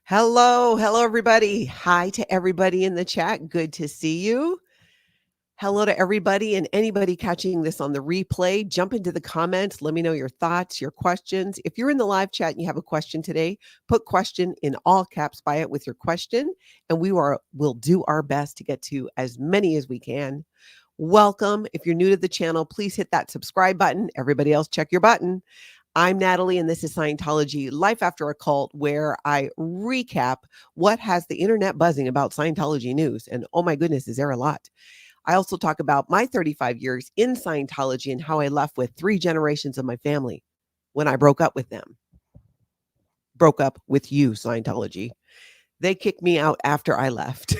Hello, everybody. Hi to everybody in the chat. Good to see you. Hello to everybody and anybody catching this on the replay. Jump into the comments. Let me know your thoughts, your questions. If you're in the live chat and you have a question today, put question in all caps by it with your question, and we'll do our best to get to as many as we can. Welcome. If you're new to the channel, please hit that subscribe button. Everybody else, check your button. I'm Natalie, and this is Scientology Life After a Cult, where I recap what has the internet buzzing about Scientology news. And oh my goodness, is there a lot? I also talk about my 35 years in Scientology and how I left with 3 generations of my family when I broke up with them. Broke up with you, Scientology. They kicked me out after I left.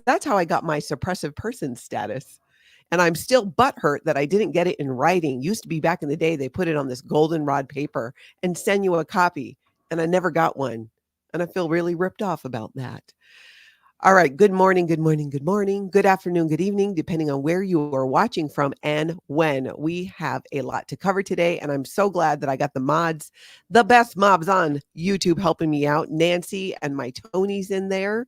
That's how I got my suppressive person status. And I'm still butthurt that I didn't get it in writing. Used to be back in the day, they put it on this goldenrod paper and send you a copy. And I never got one. And I feel really ripped off about that. All right. Good morning. Good morning. Good morning. Good afternoon. Good evening, depending on where you are watching from and when. We have a lot to cover today. And I'm so glad that I got the mods, the best mobs on YouTube helping me out. Nancy and my Tony's in there.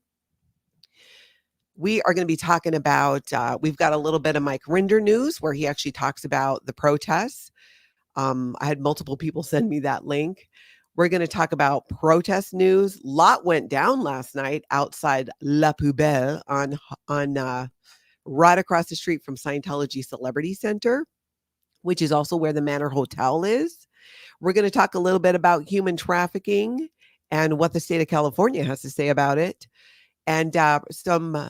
We are going to be talking about, we've got a little bit of Mike Rinder news where he actually talks about the protests. I had multiple people send me that link. We're going to talk about protest news. Lot went down last night outside La Poubelle on right across the street from Scientology Celebrity Center, which is also where the Manor Hotel is. We're going to talk a little bit about human trafficking and what the state of California has to say about it, and some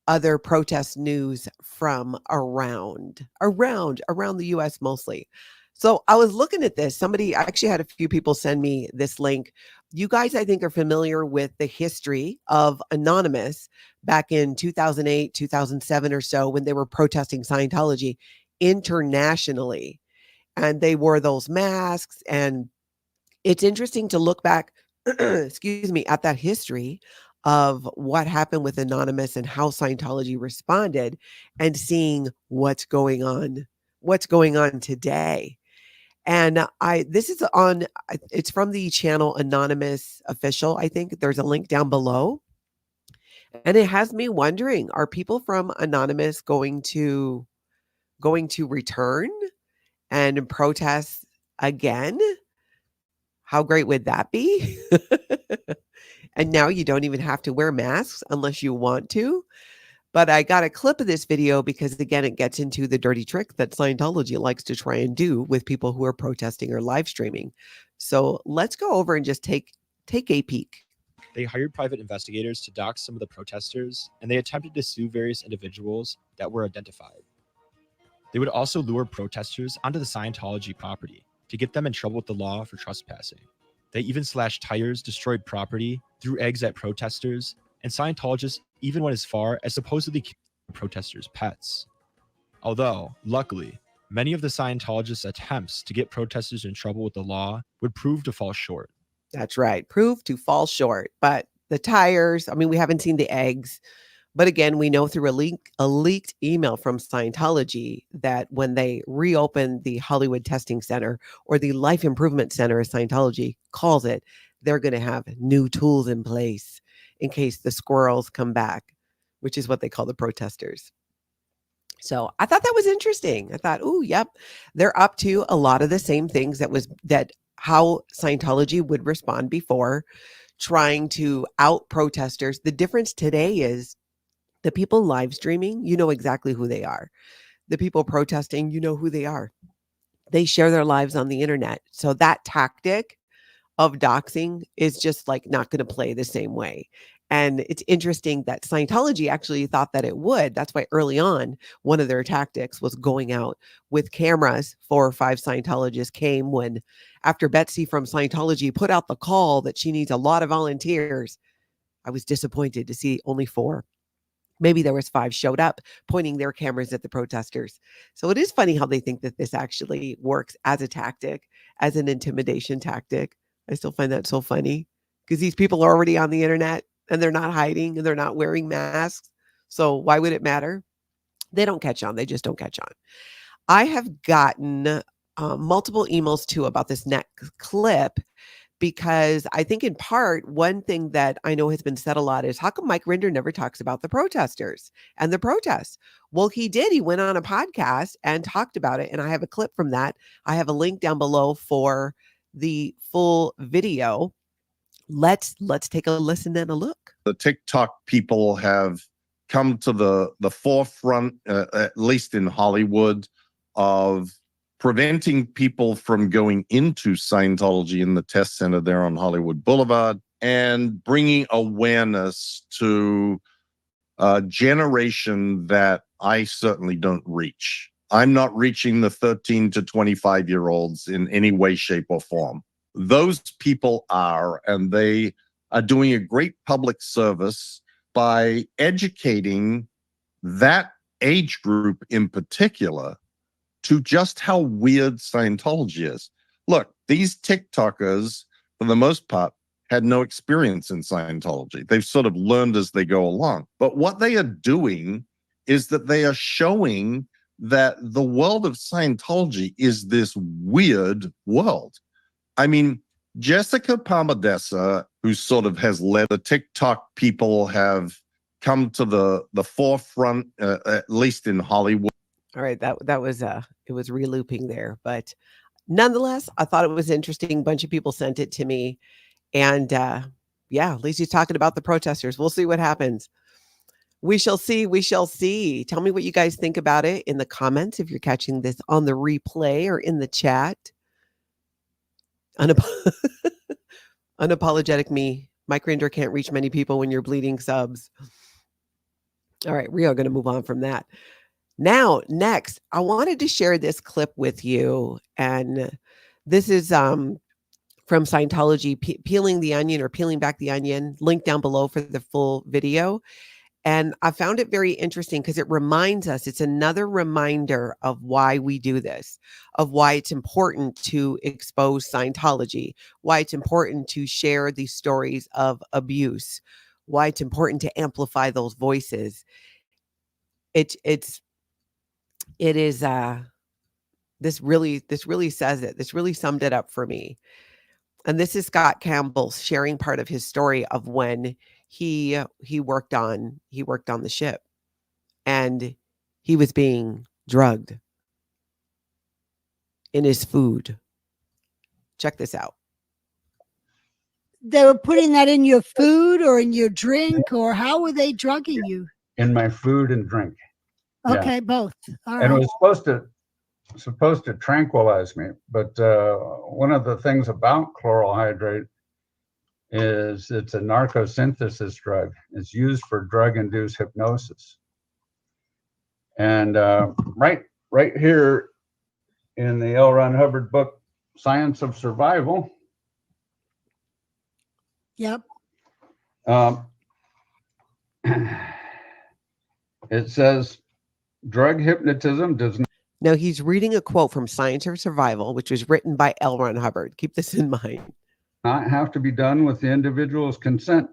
other protest news from around the US mostly. So I was looking at this. I actually had a few people send me this link. You guys, I think, are familiar with the history of Anonymous back in 2008, 2007 or so, when they were protesting Scientology internationally. And they wore those masks. And it's interesting to look back, excuse me, at that history of what happened with Anonymous and how Scientology responded, and seeing what's going on today. And it's from the channel Anonymous Official. I think there's a link down below. And it has me wondering, are people from Anonymous going to return and protest again? How great would that be? And now you don't even have to wear masks unless you want to. But I got a clip of this video because, again, it gets into the dirty trick that Scientology likes to try and do with people who are protesting or live streaming. So let's go over and just take a peek. They hired private investigators to dox some of the protesters, and they attempted to sue various individuals that were identified. They would also lure protesters onto the Scientology property to get them in trouble with the law for trespassing. They even slashed tires, destroyed property, threw eggs at protesters, and Scientologists even went as far as supposedly killing protesters' pets. Although, luckily, many of the Scientologists' attempts to get protesters in trouble with the law would prove to fall short. That's right, prove to fall short. But the tires, I mean, we haven't seen the eggs. But again, we know through a leaked email from Scientology that when they reopen the Hollywood Testing Center, or the Life Improvement Center, as Scientology calls it, they're going to have new tools in place in case the squirrels come back, which is what they call the protesters. So I thought that was interesting. I thought, oh, yep, they're up to a lot of the same things that how Scientology would respond before, trying to out protesters. The difference today is the people live streaming, you know exactly who they are. The people protesting, you know who they are. They share their lives on the internet. So that tactic of doxing is just like not going to play the same way. And it's interesting that Scientology actually thought that it would. That's why early on, one of their tactics was going out with cameras. 4 or 5 Scientologists came after Betsy from Scientology put out the call that she needs a lot of volunteers. I was disappointed to see only 4. Maybe there was 5 showed up pointing their cameras at the protesters. So it is funny how they think that this actually works as a tactic, as an intimidation tactic. I still find that so funny because these people are already on the internet and they're not hiding and they're not wearing masks. So why would it matter? They don't catch on. They just don't catch on. I have gotten multiple emails too about this next clip because I think in part, one thing that I know has been said a lot is, how come Mike Rinder never talks about the protesters and the protests? Well, he did. He went on a podcast and talked about it. And I have a clip from that. I have a link down below for the full video. Let's take a listen and a look. The TikTok people have come to the forefront, at least in Hollywood, of preventing people from going into Scientology in the test center there on Hollywood Boulevard, and bringing awareness to a generation that I certainly don't reach. I'm not reaching the 13 to 25-year-olds in any way, shape, or form. Those people are, and they are doing a great public service by educating that age group in particular to just how weird Scientology is. Look, these TikTokers, for the most part, had no experience in Scientology. They've sort of learned as they go along. But what they are doing is that they are showing that the world of Scientology is this weird world. I mean, Jessica Palmadessa, who sort of has led the TikTok people, have come to the forefront, at least in Hollywood. All right, that was it was relooping there, but nonetheless, I thought it was interesting. A bunch of people sent it to me, and yeah, at least he's talking about the protesters. We'll see what happens. We shall see. We shall see. Tell me what you guys think about it in the comments if you're catching this on the replay or in the chat. Unapologetic me. Mike Rinder can't reach many people when you're bleeding subs. All right, we are going to move on from that. Now, next, I wanted to share this clip with you, and this is from Scientology, peeling the onion or peeling back the onion. Link down below for the full video. And I found it very interesting because it reminds us, it's another reminder of why we do this, of why it's important to expose Scientology, why it's important to share these stories of abuse, why it's important to amplify those voices. It is this really says it. This really summed it up for me. And this is Scott Campbell sharing part of his story of when he worked on the ship and he was being drugged in his food. Check this out. They were putting that in your food or in your drink, or how were they drugging you? In my food and drink. Okay, Yeah. both. All And it right. was supposed to tranquilize me, but one of the things about chloral hydrate is it's a narcosynthesis drug. It's used for drug-induced hypnosis. And right here in the L. Ron Hubbard book, Science of Survival. Yep. It says drug hypnotism does not. Now he's reading a quote from Science of Survival, which was written by L. Ron Hubbard. Keep this in mind. Not have to be done with the individual's consent.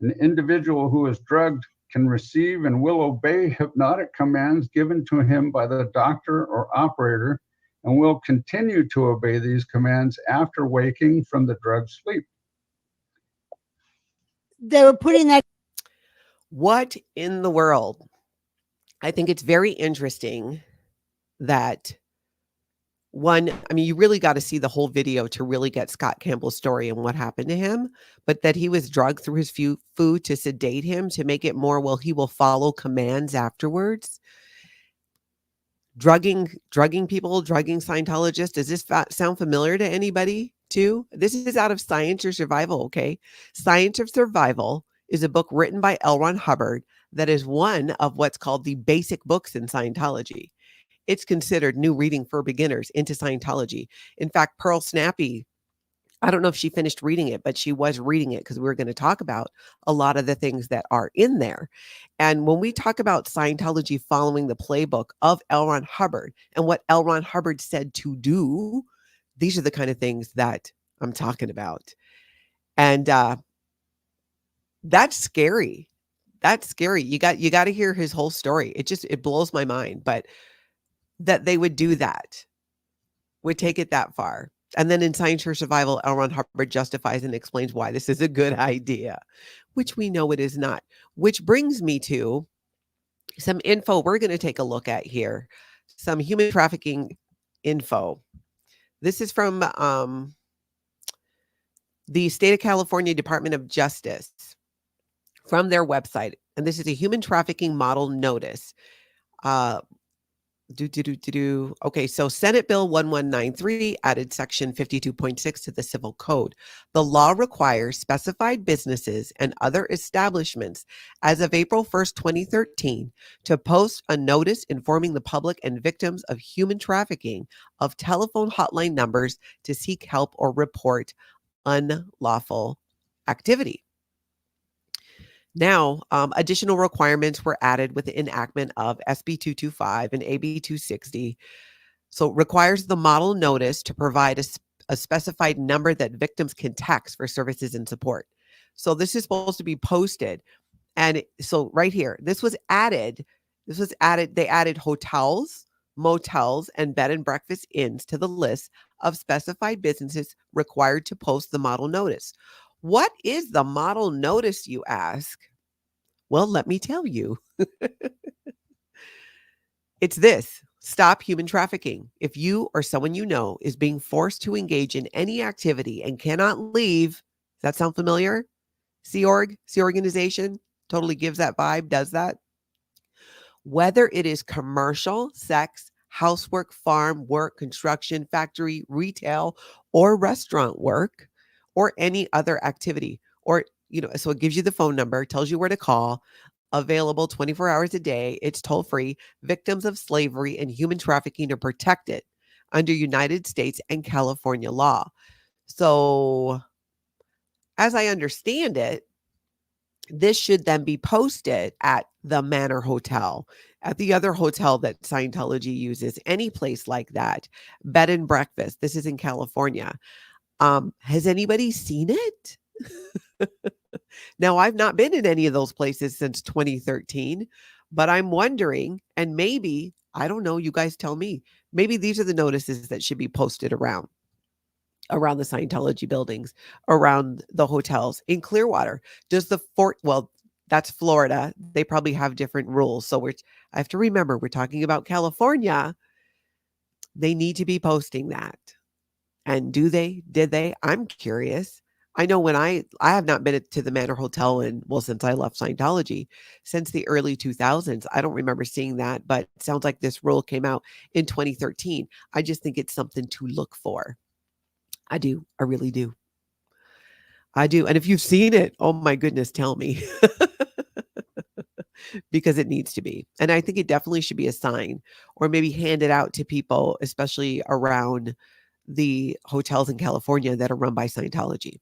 An individual who is drugged can receive and will obey hypnotic commands given to him by the doctor or operator, and will continue to obey these commands after waking from the drug sleep. They were putting that. What in the world? I think it's very interesting that you really got to see the whole video to really get Scott Campbell's story and what happened to him, but that he was drugged through his food to sedate him, to make it more, well, he will follow commands afterwards. Drugging people, drugging Scientologists. Does this sound familiar to anybody too? This is out of Science of Survival, okay? Science of Survival is a book written by L. Ron Hubbard that is one of what's called the basic books in Scientology. It's considered new reading for beginners into Scientology. In fact, Pearl Snappy, I don't know if she finished reading it, but she was reading it because we were going to talk about a lot of the things that are in there. And when we talk about Scientology following the playbook of L. Ron Hubbard and what L. Ron Hubbard said to do, these are the kind of things that I'm talking about. And that's scary. That's scary. You got to hear his whole story. It blows my mind, but that they would do that, would take it that far. And then in Science for Survival, L. Ron Hubbard justifies and explains why this is a good idea, which we know it is not. Which brings me to some info we're going to take a look at here. Some human trafficking info. This is from the State of California Department of Justice from their website. And this is a human trafficking model notice. Okay, so Senate Bill 1193 added Section 52.6 to the Civil Code. The law requires specified businesses and other establishments as of April 1st, 2013, to post a notice informing the public and victims of human trafficking of telephone hotline numbers to seek help or report unlawful activity. Now, additional requirements were added with the enactment of SB 225 and AB 260. So it requires the model notice to provide a specified number that victims can text for services and support. So this is supposed to be posted. And so right here, this was added. They added hotels, motels, and bed and breakfast inns to the list of specified businesses required to post the model notice. What is the model notice, you ask? Well, let me tell you. It's this: stop human trafficking. If you or someone you know is being forced to engage in any activity and cannot leave, does that sound familiar? Sea Organization totally gives that vibe, does that? Whether it is commercial, sex, housework, farm work, construction, factory, retail, or restaurant work, or any other activity, or, so it gives you the phone number, tells you where to call, available 24 hours a day. It's toll free. Victims of slavery and human trafficking are protected under United States and California law. So, as I understand it, this should then be posted at the Manor Hotel, at the other hotel that Scientology uses, any place like that. Bed and breakfast. This is in California. Has anybody seen it? Now, I've not been in any of those places since 2013, but I'm wondering, and maybe, I don't know, you guys tell me, maybe these are the notices that should be posted around the Scientology buildings, around the hotels in Clearwater. Does the well, that's Florida. They probably have different rules. So I have to remember, we're talking about California. They need to be posting that. And did they? I'm curious. I know when I have not been to the Manor Hotel since I left Scientology, since the early 2000s. I don't remember seeing that, but it sounds like this rule came out in 2013. I just think it's something to look for. I do. I really do. I do. And if you've seen it, oh my goodness, tell me. Because it needs to be. And I think it definitely should be a sign, or maybe hand it out to people, especially around the hotels in California that are run by Scientology.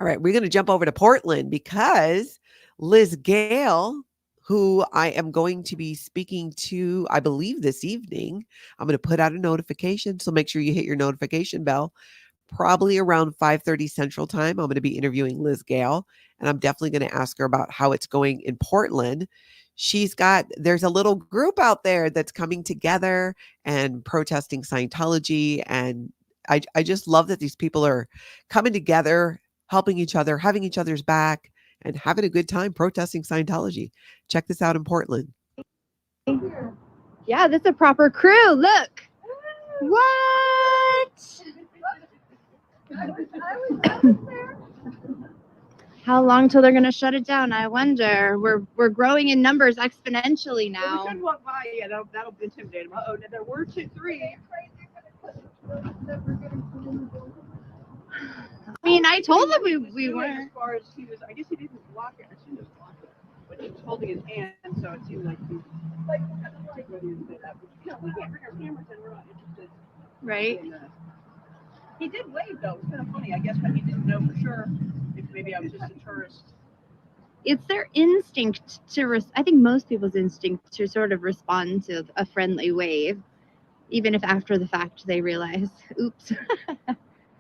All right, we're going to jump over to Portland because Liz GALE, who I am going to be speaking to, I believe this evening, I'm going to put out a notification. So make sure you hit your notification bell. Probably around 5:30 Central Time, I'm going to be interviewing Liz GALE, and I'm definitely going to ask her about how it's going in Portland. There's a little group out there that's coming together and protesting Scientology. And I just love that these people are coming together, helping each other, having each other's back, and having a good time protesting Scientology. Check this out in Portland. Yeah, this is a proper crew. Look. What? How long till they're going to shut it down? I wonder. We're growing in numbers exponentially now. We could walk by. Yeah, that'll intimidate them. Oh, there were 2, 3. I mean, I told them we weren't. As far as he was, I guess he didn't block it. I shouldn't have blocked it, but he was holding his hand, so it seemed like he ready to say that. But, we can't bring our cameras in. We're not interested. Right. He did wave though. It's kind of funny, I guess, but he didn't know for sure if maybe I was just a tourist. It's their instinct I think most people's instinct to sort of respond to a friendly wave, even if after the fact they realize, oops.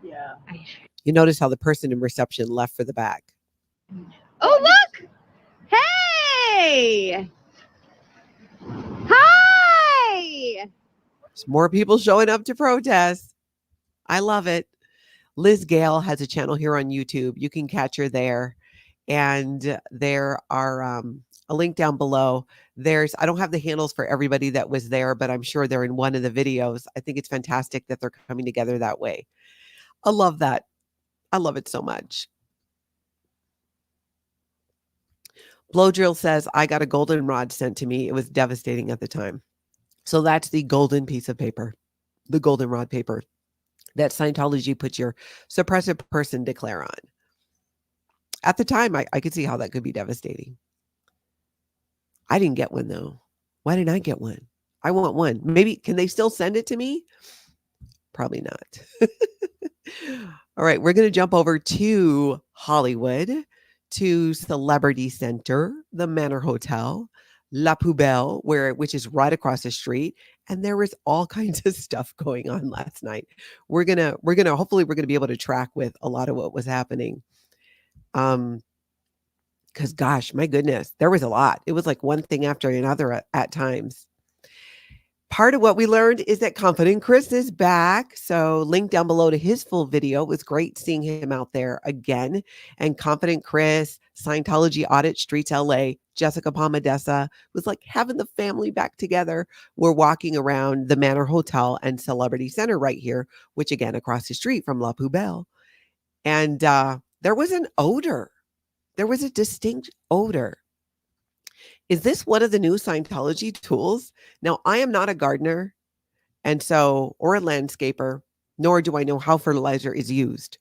Yeah. You notice how the person in reception left for the back. Oh, look! Hey! Hi! There's more people showing up to protest. I love it. Liz Gale has a channel here on YouTube. You can catch her there. And there are a link down below. I don't have the handles for everybody that was there, but I'm sure they're in one of the videos. I think it's fantastic that they're coming together that way. I love that. I love it so much. Blow Drill says, I got a goldenrod sent to me. It was devastating at the time. So that's the golden piece of paper, the goldenrod paper that Scientology puts your suppressive person declare on. At the time, I could see how that could be devastating. I didn't get one, though. Why didn't I get one? I want one. Maybe, can they still send it to me? Probably not. All right, we're going to jump over to Hollywood, to Celebrity Center, the Manor Hotel, La Poubelle, which is right across the street. And there was all kinds of stuff going on last night. Hopefully we're gonna be able to track with a lot of what was happening. Because gosh, my goodness, there was a lot. It was like one thing after another at times. Part of what we learned is that Confident Chris is back. So link down below to his full video. It was great seeing him out there again. And Confident Chris, Scientology Audit Streets LA, Jessica Palmadessa was like having the family back together. We're walking around the Manor Hotel and Celebrity Center right here, which again, across the street from La Poubelle. And there was an odor. There was a distinct odor. Is this one of the new Scientology tools? Now, I am not a gardener or a landscaper, nor do I know how fertilizer is used.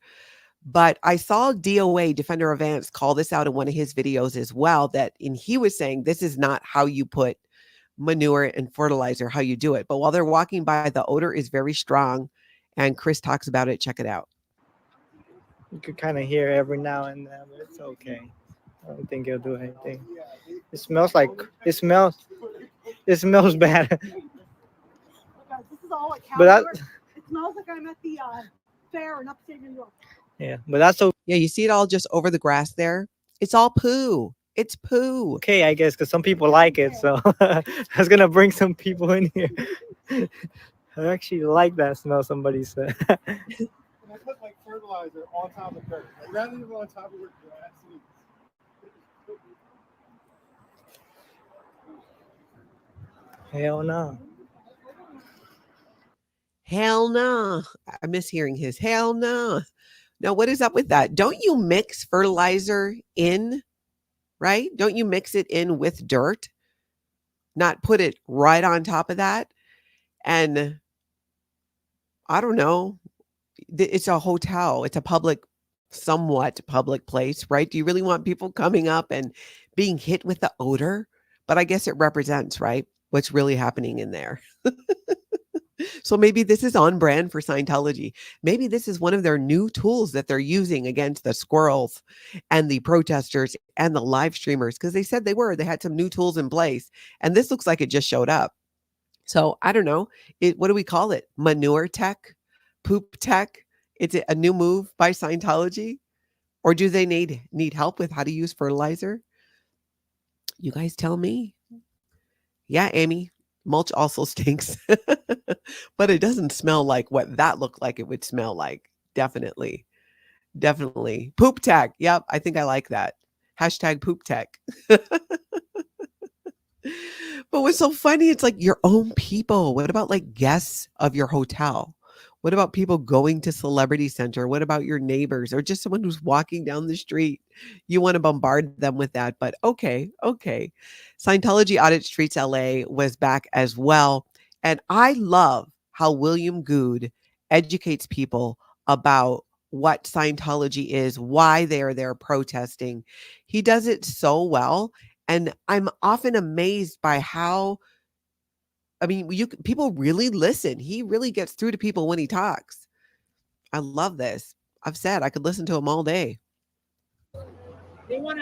But I saw D.O.A, Defender of Ants, call this out in one of his videos as well, and he was saying this is not how you put manure and fertilizer, how you do it. But while they're walking by, the odor is very strong. And Chris talks about it. Check it out. You could kind of hear every now and then, but it's okay. I don't think it'll do anything. It smells bad. This is all like But it smells like I'm at the fair in upstate New York. Yeah, but that's okay. Yeah, you see it all just over the grass there? It's all poo. It's poo. Okay, I guess, because some people like it. So I was going to bring some people in here. I actually like that smell, somebody said. I put like fertilizer on top of dirt. I'd rather than on top of where grass is. Hell no. Hell no. I miss hearing his hell no. Now, what is up with that? Don't you mix fertilizer in, right? Don't you mix it in with dirt? Not put it right on top of that? And I don't know. It's a hotel. It's a somewhat public place, right? Do you really want people coming up and being hit with the odor? But I guess it represents, right, what's really happening in there. So maybe this is on brand for Scientology. Maybe this is one of their new tools that they're using against the squirrels and the protesters and the live streamers, because they said they had some new tools in place. And this looks like it just showed up. So I don't know. What do we call it? Manure tech? Poop tech? Is it a new move by Scientology? Or do they need help with how to use fertilizer? You guys tell me. Yeah, Amy. Mulch also stinks, but it doesn't smell like what that looked like it would smell like. Definitely. Poop tech. Yep. I think I like that. Hashtag poop tech. But what's so funny, it's like your own people. What about like guests of your hotel? What about people going to Celebrity Center? What about your neighbors or just someone who's walking down the street? You want to bombard them with that, but okay. Scientology Audit Streets LA was back as well. And I love how William Gude educates people about what Scientology is, why they're there protesting. He does it so well. And I'm often amazed by how, people really listen. He really gets through to people when he talks. I love this. I've said I could listen to him all day.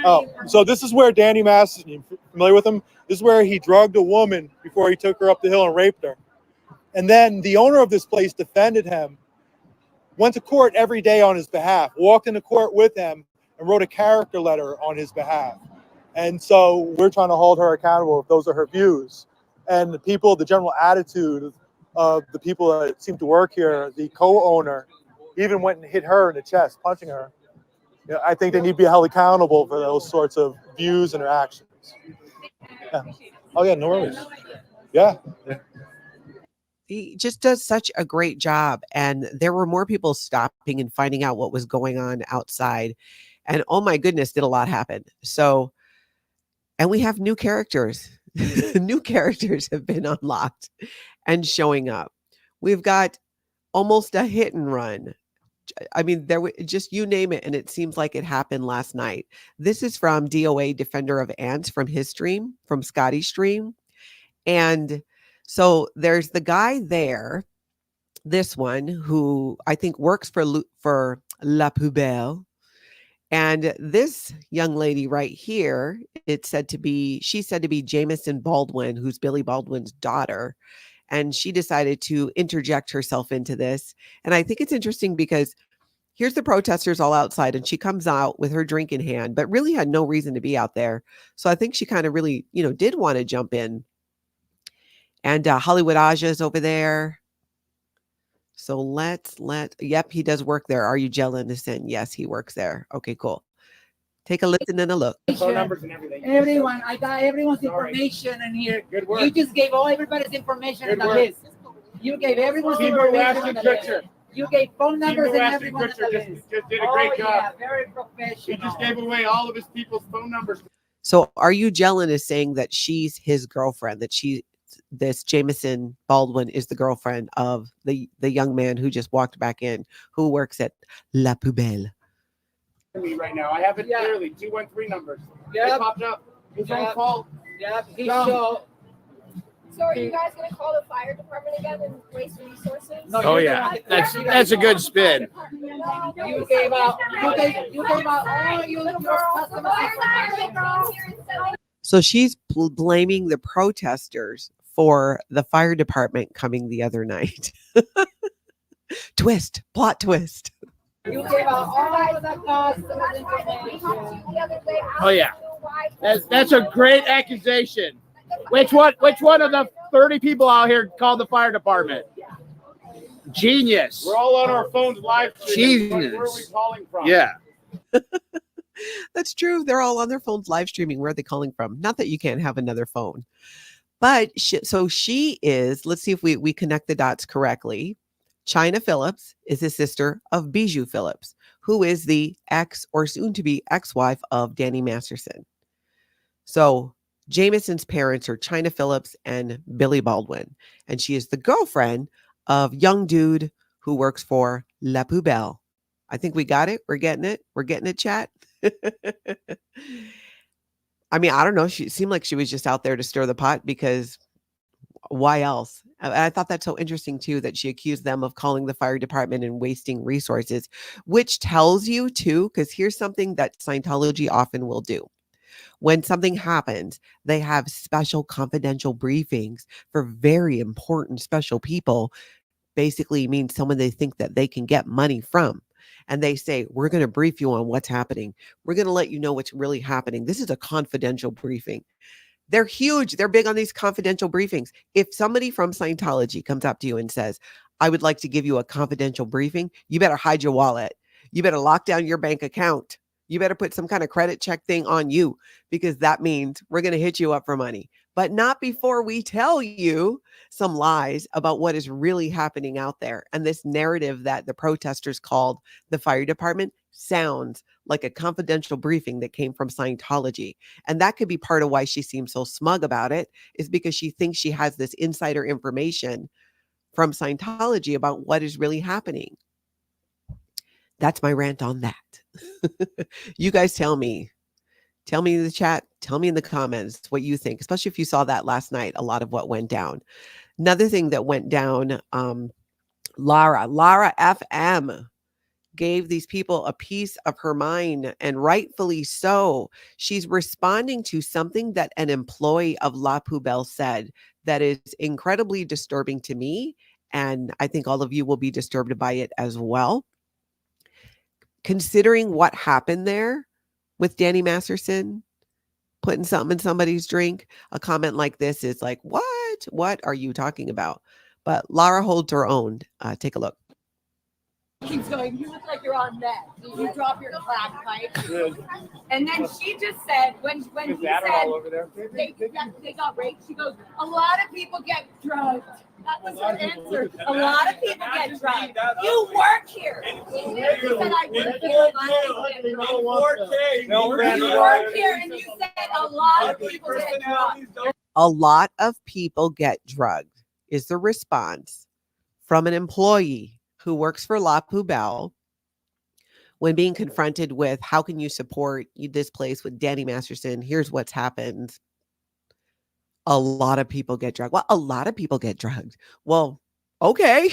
Oh, so this is where Danny Mass, you familiar with him? This is where he drugged a woman before he took her up the hill and raped her. And then the owner of this place defended him, went to court every day on his behalf, walked into court with him, and wrote a character letter on his behalf. And so we're trying to hold her accountable if those are her views. And the general attitude of the people that seem to work here, the co-owner, even went and hit her in the chest, punching her. You know, I think they need to be held accountable for those sorts of views and actions. Yeah. Oh yeah, no worries. Yeah. He just does such a great job. And there were more people stopping and finding out what was going on outside. And oh my goodness, did a lot happen. So, and we have new characters. New characters have been unlocked and showing up. We've got almost a hit and run. I mean, just you name it, and it seems like it happened last night. This is from D.O.A, Defender of Ants, from his stream, from Scotty's stream. And so there's the guy there, this one, who I think works for La Poubelle. And this young lady right here, she's said to be Jameson Baldwin, who's Billy Baldwin's daughter. And she decided to interject herself into this. And I think it's interesting because here's the protesters all outside, and she comes out with her drink in hand, but really had no reason to be out there. So I think she kind of really, did want to jump in. And Hollywood Aja is over there. So yep, he does work there. Are you jealous? Yes, he works there. Okay, cool. Take a listen and a look. Phone numbers and everything. Everyone, I got everyone's information in here. Good work. You just gave everybody's information in the list. You gave everyone's information in the list. You gave phone numbers and everyone in the list. Just did a great job. Yeah, very professional. He just gave away all of his people's phone numbers. So are you Jelen is saying that she's his girlfriend, that this Jameson Baldwin is the girlfriend of the young man who just walked back in, who works at La Poubelle. Me right now. I have it clearly. 213 numbers. Yeah. It popped up. His own fault. Yeah. So are you guys gonna call the fire department again and waste resources? No, oh yeah, that's a good spin. You gave out all your customers. So she's blaming the protesters for the fire department coming the other night. Plot twist. You gave out all of the customers information. Oh yeah, that's a great accusation. Which one of the 30 people out here called the fire department? Genius. We're all on our phones live. Genius. Where are we calling from? Yeah. That's true. They're all on their phones live streaming. Where are they calling from? Not that you can't have another phone. But she is, let's see if we connect the dots correctly. China Phillips is the sister of Bijou Phillips, who is the ex or soon to be ex-wife of Danny Masterson. So Jameson's parents are China Phillips and Billy Baldwin, and she is the girlfriend of young dude who works for La Poubelle. I think we got it. We're getting it. We're getting it, chat. I mean, I don't know. She seemed like she was just out there to stir the pot, because why else? I thought that's so interesting too, that she accused them of calling the fire department and wasting resources, which tells you too, because here's something that Scientology often will do. When something happens, they have special confidential briefings for very important special people. Basically means someone they think that they can get money from. And they say, we're going to brief you on what's happening. We're going to let you know what's really happening. This is a confidential briefing. They're huge. They're big on these confidential briefings. If somebody from Scientology comes up to you and says, I would like to give you a confidential briefing, you better hide your wallet. You better lock down your bank account. You better put some kind of credit check thing on you, because that means we're going to hit you up for money, but not before we tell you some lies about what is really happening out there. And this narrative that the protesters called the fire department sounds like a confidential briefing that came from Scientology. And that could be part of why she seems so smug about it, is because she thinks she has this insider information from Scientology about what is really happening. That's my rant on that. You guys tell me in the chat, tell me in the comments what you think, especially if you saw that last night, a lot of what went down. Another thing that went down, Lara FM gave these people a piece of her mind, and rightfully so. She's responding to something that an employee of La Poubelle said that is incredibly disturbing to me, and I think all of you will be disturbed by it as well. Considering what happened there with Danny Masterson putting something in somebody's drink, a comment like this is like, what are you talking about? But Lara holds her own. Take a look. Keeps going, you look like you're on meth. You drop your crack pipe. And then she just said, when he said they got raped, she goes, a lot of people get drugged. That was her answer. A lot of people get drugged. You work here. She said, I work here. You work here, and you said a lot of people get drugged. A lot of people get drugged is the response from an employee who works for La Poubelle when being confronted with how can you support this place with Danny Masterson? Here's what's happened. A lot of people get drugged. Well, a lot of people get drugged. Well, okay.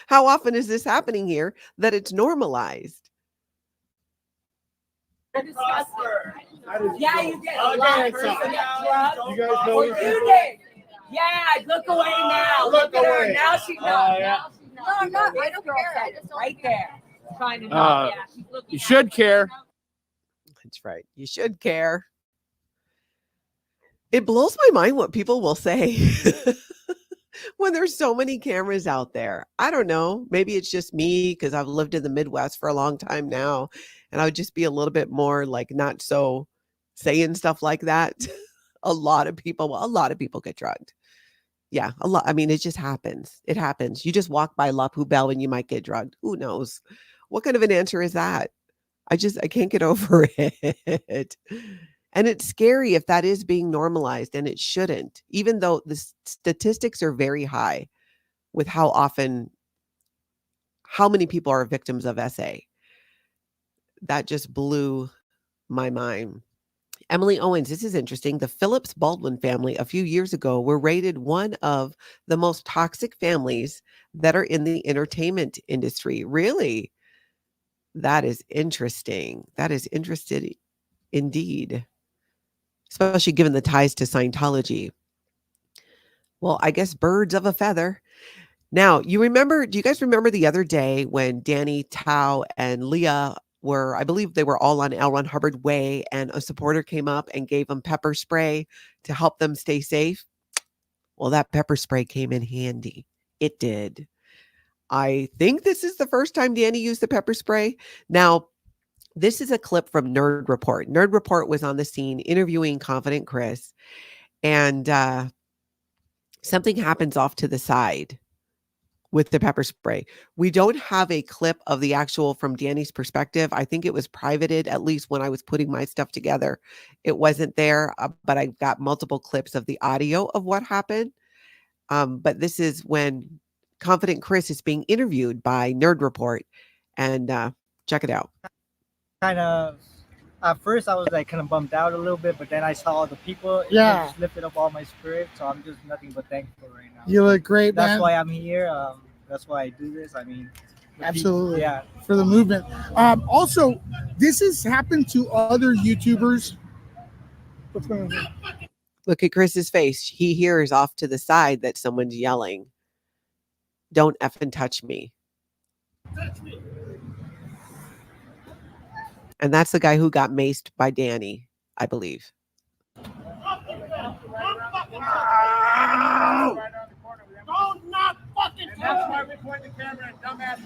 How often is this happening here that it's normalized? Yeah, you did. A lot of person get drugged. You guys know you did. Yeah, look away now. Look at her. Now she's not. No, I'm not. I don't care. I just right there. Trying to not. Yeah, she's looking. You should care. That's right. You should care. It blows my mind what people will say when there's so many cameras out there. I don't know. Maybe it's just me because I've lived in the Midwest for a long time now, and I would just be a little bit more like not so saying stuff like that. A lot of people get drugged. Yeah, a lot. I mean, it just happens. It happens. You just walk by La Poubelle and you might get drugged. Who knows? What kind of an answer is that? I can't get over it. And it's scary if that is being normalized, and it shouldn't, even though the statistics are very high with how many people are victims of SA. That just blew my mind. Emily Owens, this is interesting. The Phillips Baldwin family a few years ago were rated one of the most toxic families that are in the entertainment industry. Really? That is interesting. That is interesting indeed, especially given the ties to Scientology. Well, I guess birds of a feather. Now, do you guys remember the other day when Danny, Tao, and Leah I believe they were all on L. Ron Hubbard Way, and a supporter came up and gave them pepper spray to help them stay safe? Well, that pepper spray came in handy. It did. I think this is the first time Danny used the pepper spray. Now, this is a clip from Nerd Report. Nerd Report was on the scene interviewing Confident Chris, and something happens off to the side with the pepper spray. We don't have a clip of the actual from Danny's perspective. I think it was privated, at least when I was putting my stuff together. It wasn't there, but I got multiple clips of the audio of what happened. But this is when Confident Chris is being interviewed by Nerd Report, and check it out. Kind of, at first I was like kind of bummed out a little bit, but then I saw all the people. Yeah. It just lifted up all my spirit, so I'm just nothing but thankful right now. You look great, man. That's why I'm here. That's why I do this. I mean, absolutely. Yeah. For the movement. Also, this has happened to other YouTubers. What's going on? Look at Chris's face. He hears off to the side that someone's yelling, "Don't effing touch me." Touch me. And that's the guy who got maced by Danny, I believe. Don't not fucking touch me. That's why we point the camera at dumbass.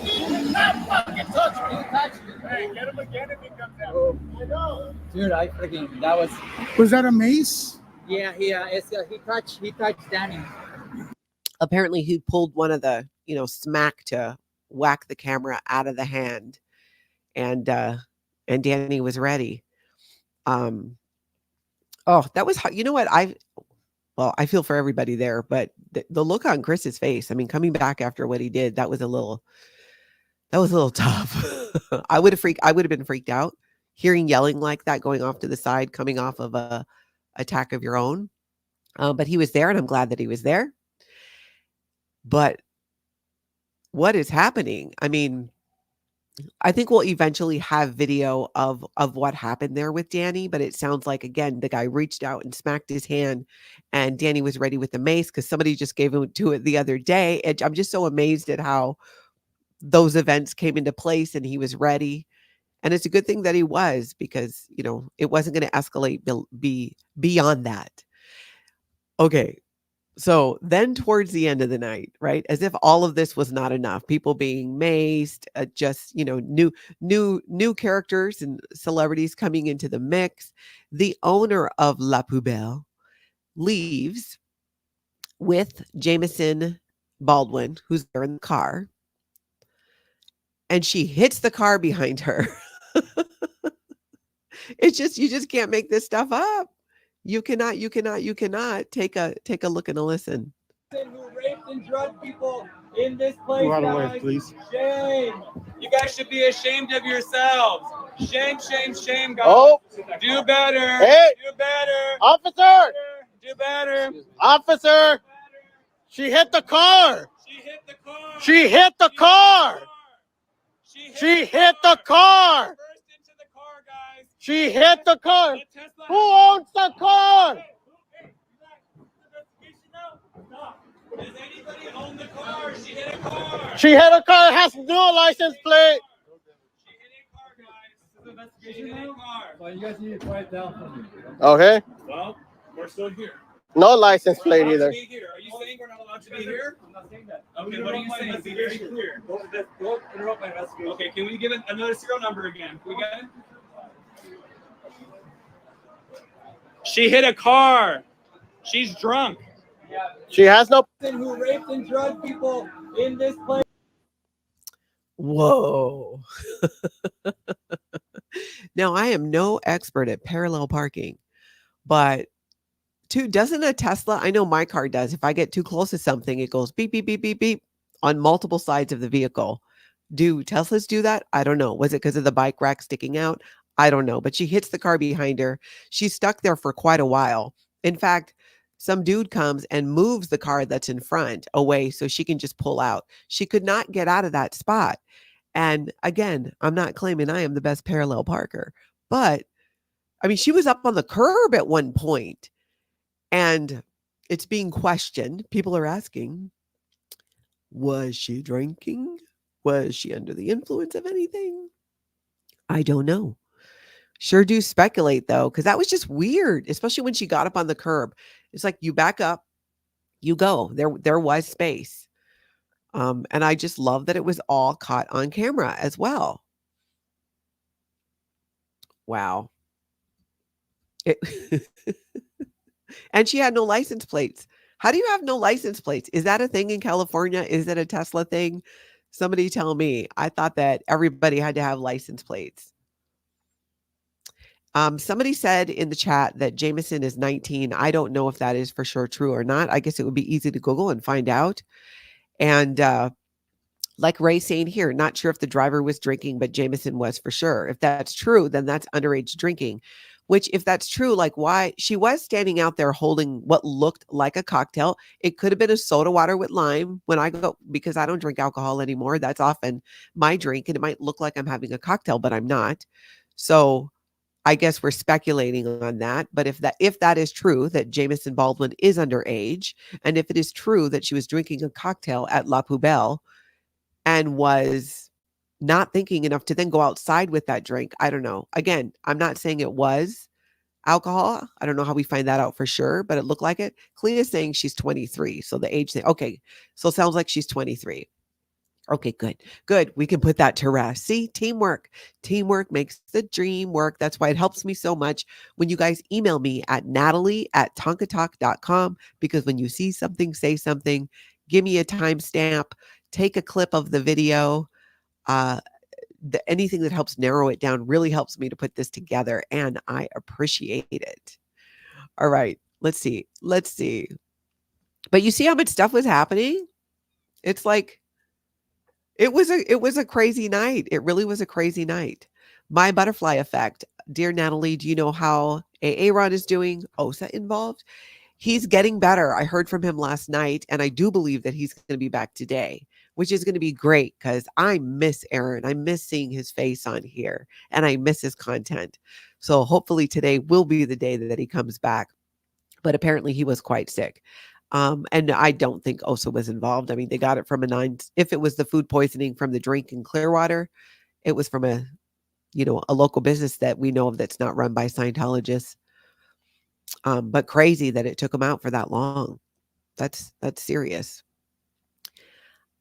Do not fucking touch me. Touch me. Hey, get him again if he comes out. I know. Dude, I freaking, that was. Was that a mace? Yeah, he touched Danny. Apparently he pulled one of the, smack to whack the camera out of the hand. And Danny was ready. That was hot. You know what? I feel for everybody there, but the look on Chris's face, I mean, coming back after what he did, that was a little tough. I would have been freaked out hearing yelling like that, going off to the side, coming off of a attack of your own. But he was there, and I'm glad that he was there. But what is happening? I mean, I think we'll eventually have video of what happened there with Danny, but it sounds like, again, the guy reached out and smacked his hand, and Danny was ready with the mace because somebody just gave him to it the other day. And I'm just so amazed at how those events came into place and he was ready. And it's a good thing that he was, because, it wasn't going to escalate beyond that. Okay. So then towards the end of the night, right, as if all of this was not enough, people being maced, just, new characters and celebrities coming into the mix, the owner of La Poubelle leaves with Jameson Baldwin, who's there in the car, and she hits the car behind her. It's just, you just can't make this stuff up. You cannot take a look and a listen. Who raped and drugged people in this place, guys. Please. Shame. You guys should be ashamed of yourselves. Shame, shame, shame, guys. Oh. Do better. Hey. Do better. Officer. Do better. Officer. She hit the car. She hit the car. She hit the car. She hit the car. She hit the car. Who owns the car? Does anybody own the car? She hit a car. She hit a car. It has no license plate. She hit a car, guys. This is an investigation. She hit a car. Well, you guys need to quiet down for me. Okay. Well, we're still here. No license plate either. Are you saying we're not allowed to be here? I'm not saying that. Okay, what are you saying? Be very clear. Don't interrupt my investigation. Okay, can we give it another serial number again? Can we get it? She hit a car. She's drunk. She has no person who raped and drugged people in this place. Whoa. Now, I am no expert at parallel parking, but doesn't a Tesla, I know my car does, if I get too close to something, it goes beep, beep, beep, beep, beep on multiple sides of the vehicle. Do Teslas do that? I don't know. Was it because of the bike rack sticking out? I don't know, but she hits the car behind her. She's stuck there for quite a while. In fact, some dude comes and moves the car that's in front away so she can just pull out. She could not get out of that spot. And again, I'm not claiming I am the best parallel parker, but I mean, she was up on the curb at one point and it's being questioned. People are asking, was she drinking? Was she under the influence of anything? I don't know. Sure do speculate though, because that was just weird, especially when she got up on the curb. It's like you back up, you go. There was space. And I just love that it was all caught on camera as well. Wow. And she had no license plates. How do you have no license plates? Is that a thing in California? Is it a Tesla thing? Somebody tell me. I thought that everybody had to have license plates. Somebody said in the chat that Jameson is 19. I don't know if that is for sure true or not. I guess it would be easy to Google and find out. And like Ray's saying here, not sure if the driver was drinking, but Jameson was for sure. If that's true, then that's underage drinking. Which, if that's true, like why she was standing out there holding what looked like a cocktail. It could have been a soda water with lime. When I go, because I don't drink alcohol anymore, that's often my drink, and it might look like I'm having a cocktail, but I'm not. So I guess we're speculating on that. But if that is true, that Jameson Baldwin is underage, and if it is true that she was drinking a cocktail at La Poubelle and was not thinking enough to then go outside with that drink, I don't know. Again, I'm not saying it was alcohol. I don't know how we find that out for sure, but it looked like it. Clea is saying she's 23. So the age thing. Okay. So it sounds like she's 23. Okay, good. We can put that to rest. See, teamwork makes the dream work. That's why it helps me so much when you guys email me at natalie@tonkatalk.com, because when you see something, say something, give me a timestamp, take a clip of the video. Anything that helps narrow it down really helps me to put this together, and I appreciate it. All right, let's see. But you see how much stuff was happening? It's like, it was a crazy night. It really was a crazy night. My butterfly effect. Dear Natalie, do you know how Aaron is doing? OSA involved? He's getting better. I heard from him last night, and I do believe that he's going to be back today, which is going to be great because I miss Aaron. I miss seeing his face on here, and I miss his content. So hopefully today will be the day that he comes back. But apparently he was quite sick. And I don't think OSA was involved. I mean, they got it from if it was the food poisoning from the drink in Clearwater, it was from a local business that we know of that's not run by Scientologists. But crazy that it took them out for that long. That's serious.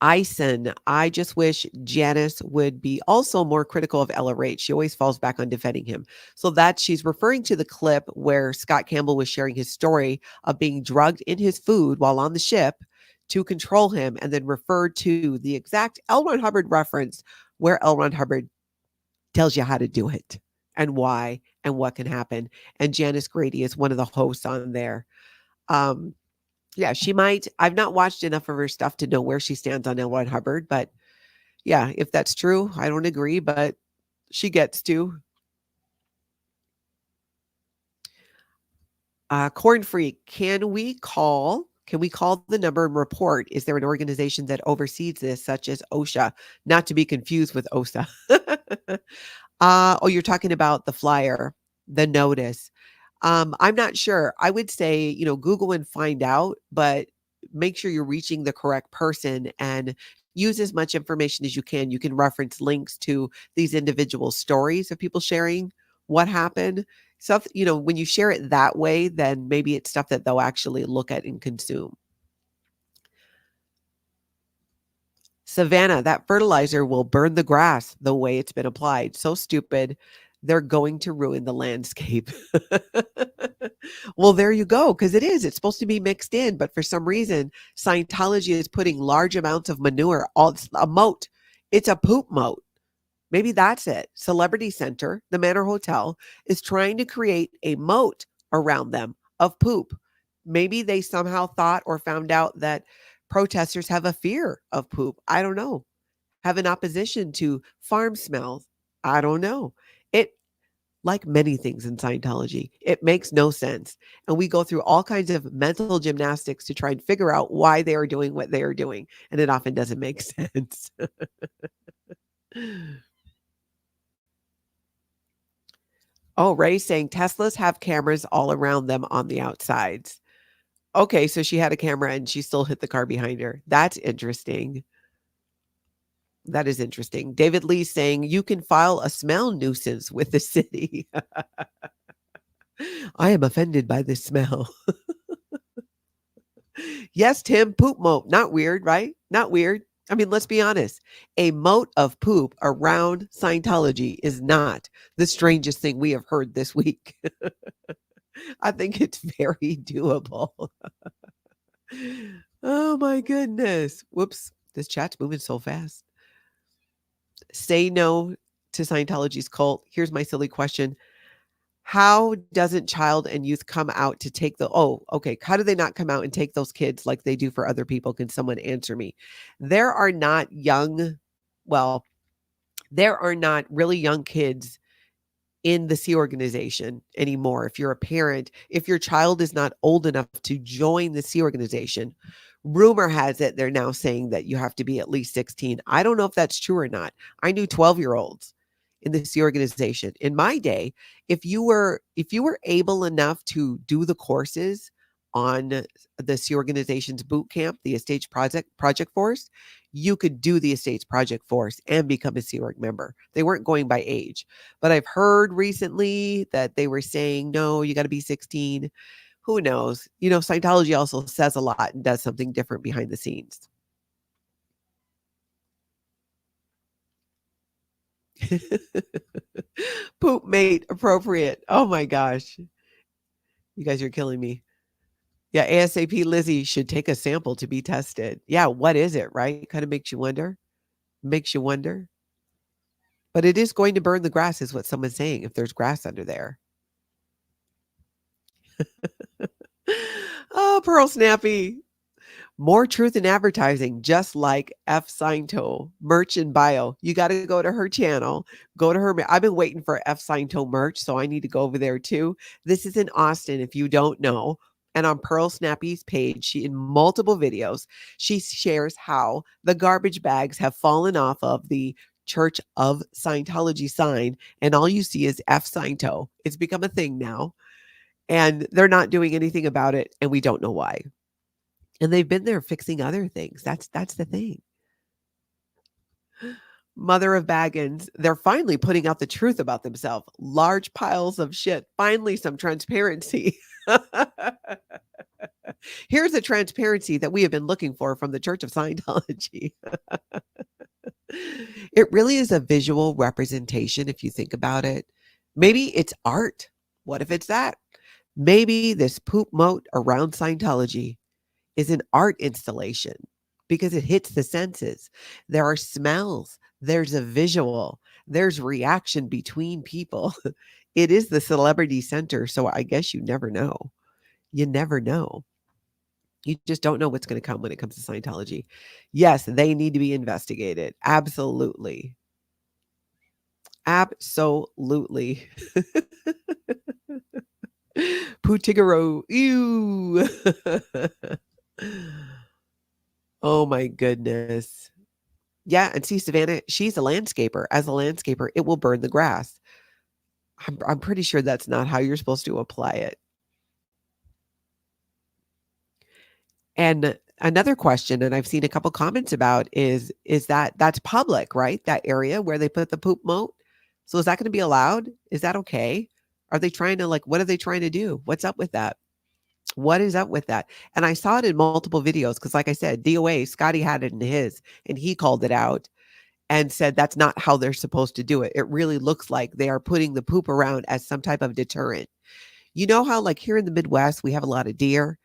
Ison, I just wish Janice would be also more critical of LRH. She always falls back on defending him. So that she's referring to the clip where Scott Campbell was sharing his story of being drugged in his food while on the ship to control him, and then referred to the exact L. Ron Hubbard reference where L. Ron Hubbard tells you how to do it and why and what can happen. And Janice Grady is one of the hosts on there. Yeah, she might. I've not watched enough of her stuff to know where she stands on L. Ron Hubbard, but yeah, if that's true, I don't agree, but she gets to. Corn Freak, can we call the number and report? Is there an organization that oversees this, such as OSHA? Not to be confused with OSA. Oh, you're talking about the flyer, the notice. I'm not sure. I would say, Google and find out, but make sure you're reaching the correct person and use as much information as you can. You can reference links to these individual stories of people sharing what happened. So, when you share it that way, then maybe it's stuff that they'll actually look at and consume. Savannah, that fertilizer will burn the grass the way it's been applied. So stupid. They're going to ruin the landscape. Well, there you go, because it is. It's supposed to be mixed in, but for some reason, Scientology is putting large amounts of manure. It's a moat. It's a poop moat. Maybe that's it. Celebrity Center, the Manor Hotel, is trying to create a moat around them of poop. Maybe they somehow thought or found out that protesters have a fear of poop. I don't know. Have an opposition to farm smells. I don't know. It, like many things in Scientology, it makes no sense. And we go through all kinds of mental gymnastics to try and figure out why they are doing what they are doing. And it often doesn't make sense. Oh, Ray's saying Teslas have cameras all around them on the outsides. Okay, so she had a camera and she still hit the car behind her. That's interesting. That is interesting. David Lee saying you can file a smell nuisance with the city. I am offended by this smell. Yes, Tim, poop moat. Not weird, right? Not weird. I mean, let's be honest. A moat of poop around Scientology is not the strangest thing we have heard this week. I think it's very doable. Oh my goodness. Whoops. This chat's moving so fast. Say no to Scientology's cult. Here's my silly question. How doesn't child and youth come out to take how do they not come out and take those kids like they do for other people? Can someone answer me? There are not really young kids in the Sea Organization anymore. If you're a parent, if your child is not old enough to join the Sea Organization, rumor has it they're now saying that you have to be at least 16. I don't know if that's true or not. I knew 12-year-olds in the Sea Organization. In my day, if you were able enough to do the courses on the Sea Organization's boot camp, the Estates Project Force, you could do the Estates Project Force and become a Sea Org member. They weren't going by age. But I've heard recently that they were saying, no, you got to be 16. Who knows? Scientology also says a lot and does something different behind the scenes. Poop mate appropriate. Oh my gosh. You guys are killing me. Yeah, ASAP Lizzie should take a sample to be tested. Yeah, what is it, right? Kind of makes you wonder. But it is going to burn the grass, is what someone's saying, if there's grass under there. Oh, Pearl Snappy. More truth in advertising, just like F. Sciento, merch and bio. You got to go to her channel. Go to her. I've been waiting for F. Sciento merch, so I need to go over there too. This is in Austin, if you don't know. And on Pearl Snappy's page, in multiple videos, she shares how the garbage bags have fallen off of the Church of Scientology sign, and all you see is F. Sciento. It's become a thing now, and they're not doing anything about it, and we don't know why. And they've been there fixing other things. That's the thing. Mother of Baggins, they're finally putting out the truth about themselves. Large piles of shit. Finally, some transparency. Here's the transparency that we have been looking for from the Church of Scientology. It really is a visual representation if you think about it. Maybe it's art. What if it's that? Maybe this poop moat around Scientology is an art installation because it hits the senses. There are smells, there's a visual, there's reaction between people. It is the celebrity center, so I guess you never know. You never know. You just don't know what's going to come when it comes to Scientology. Yes, they need to be investigated. Absolutely. Absolutely. Putigaro. Ew. Oh my goodness. Yeah, and see, Savannah, she's a landscaper. As a landscaper, it will burn the grass. I'm pretty sure that's not how you're supposed to apply it. And another question, and I've seen a couple comments about is that's public, right? That area where they put the poop moat. So is that going to be allowed? Is that okay? Are they trying to what are they trying to do? What's up with that? What is up with that? And I saw it in multiple videos because like I said, D.O.A, Scotty had it in his and he called it out and said that's not how they're supposed to do it. It really looks like they are putting the poop around as some type of deterrent. You know how here in the Midwest, we have a lot of deer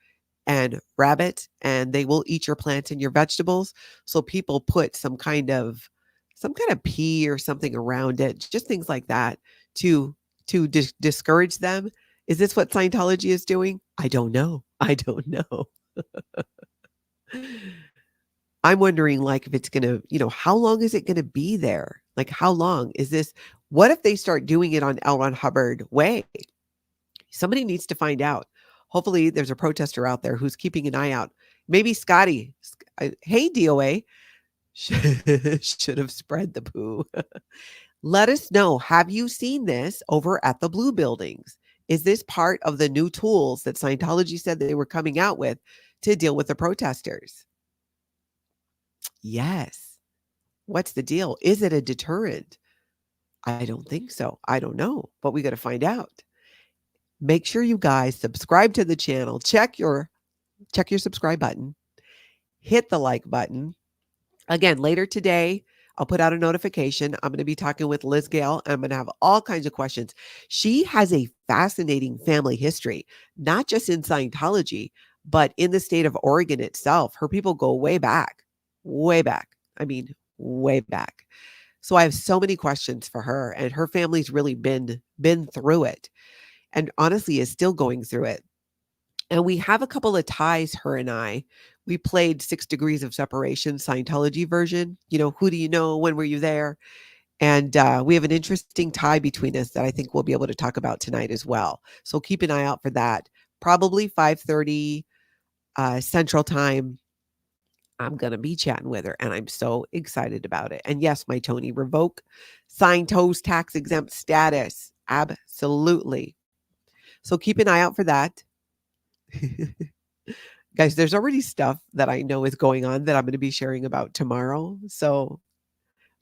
and rabbits and they will eat your plants and your vegetables. So people put some kind of pea or something around it, just things like that to discourage them. Is this what Scientology is doing? I don't know. I don't know. I'm wondering if it's going to, how long is it going to be there? How long is this? What if they start doing it on L. Ron Hubbard way? Somebody needs to find out. Hopefully there's a protester out there who's keeping an eye out. Maybe Scotty, hey, D.O.A, should have spread the poo. Let us know. Have you seen this over at the Blue Buildings? Is this part of the new tools that Scientology said that they were coming out with to deal with the protesters? Yes. What's the deal? Is it a deterrent? I don't think so. I don't know, but we got to find out. Make sure you guys subscribe to the channel. Check your subscribe button. Hit the like button. Again, later today, I'll put out a notification. I'm going to be talking with Liz Gale. And I'm going to have all kinds of questions. She has a fascinating family history, not just in Scientology, but in the state of Oregon itself. Her people go way back, way back. I mean, way back. So I have so many questions for her, and her family's really been through it. And honestly is still going through it. And we have a couple of ties, her and I. We played 6 Degrees of Separation, Scientology version. Who do you know? When were you there? And we have an interesting tie between us that I think we'll be able to talk about tonight as well. So keep an eye out for that. Probably 5:30 Central Time. I'm going to be chatting with her, and I'm so excited about it. And yes, my Tony, revoke Scientos tax exempt status. Absolutely. So keep an eye out for that. Guys, there's already stuff that I know is going on that I'm going to be sharing about tomorrow. So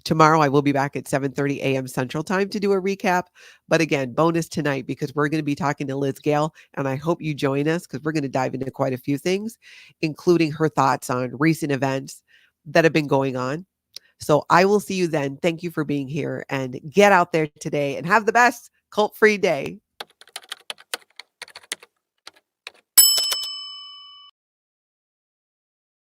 tomorrow I will be back at 7:30 a.m. Central Time to do a recap. But again, bonus tonight because we're going to be talking to Liz Gale, and I hope you join us because we're going to dive into quite a few things, including her thoughts on recent events that have been going on. So I will see you then. Thank you for being here, and get out there today and have the best cult-free day.